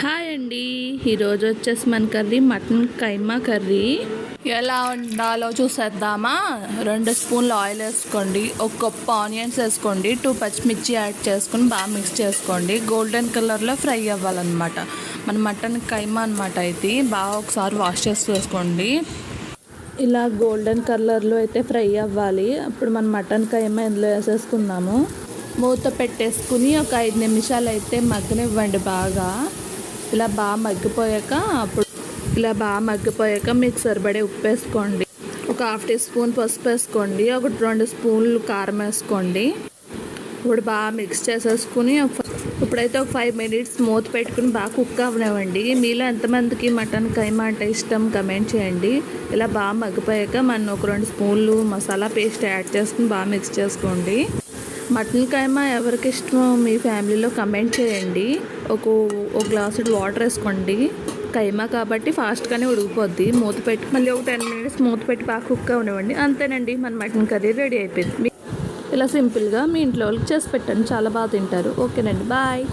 Hi అండి, ఈరోజు వచ్చేసి మన కర్రీ మటన్ కైమా కర్రీ. ఎలా ఉండాలో చూసేద్దామా. 2 స్పూన్లు ఆయిల్ వేసుకోండి, ఒక కప్పు ఆనియన్స్ వేసుకోండి, 2 పచ్చిమిర్చి యాడ్ చేసుకొని బాగా మిక్స్ చేసుకోండి. గోల్డెన్ కలర్లో ఫ్రై అవ్వాలన్నమాట. మన మటన్ కైమా అనమాట. ఇది బాగా ఒకసారి వాష్ చేసి వేసుకోండి. ఇలా గోల్డెన్ కలర్లో అయితే ఫ్రై అవ్వాలి. అప్పుడు మన మటన్ కైమా ఇందులో వేసేసుకుందాము. మూత పెట్టేసుకుని ఒక 5 నిమిషాలు అయితే మగ్గనివ్వండి బాగా. ఇలా బాగా మగ్గిపోయాక మీకు సరిపడే ఉప్పు వేసుకోండి, ఒక 1/2 టీ స్పూన్ పసుపు వేసుకోండి, ఒక 2 స్పూన్లు కారం వేసుకోండి. ఇప్పుడు బాగా మిక్స్ చేసేసుకుని ఇప్పుడైతే ఒక 5 మినిట్స్ మూత పెట్టుకుని బాగా కుక్ అవ్వనివ్వండి. మీలో ఎంతమందికి మటన్ కైమా అంటే ఇష్టం కమెంట్ చేయండి. ఇలా బాగా మగ్గిపోయాక మనం ఒక 2 స్పూన్లు మసాలా పేస్ట్ యాడ్ చేసుకుని బాగా మిక్స్ చేసుకోండి. మటన్ కైమా ఎవరికి ఇష్టమో మీ ఫ్యామిలీలో కమెంట్ చేయండి. ఒక గ్లాసు వాటర్ వేసుకోండి. కైమా కాబట్టి ఫాస్ట్గానే ఉడికిపోద్ది. మూత పెట్టి మళ్ళీ ఒక 10 మినిట్స్ మూత పెట్టి బాగా కుక్ అవ్వనివ్వండి. అంతేనండి, మన మటన్ కర్రీ రెడీ అయిపోయింది. ఇలా సింపుల్గా మీ ఇంట్లో వాళ్ళకి చేసి పెట్టండి, చాలా బాగా తింటారు. ఓకేనండి, బాయ్.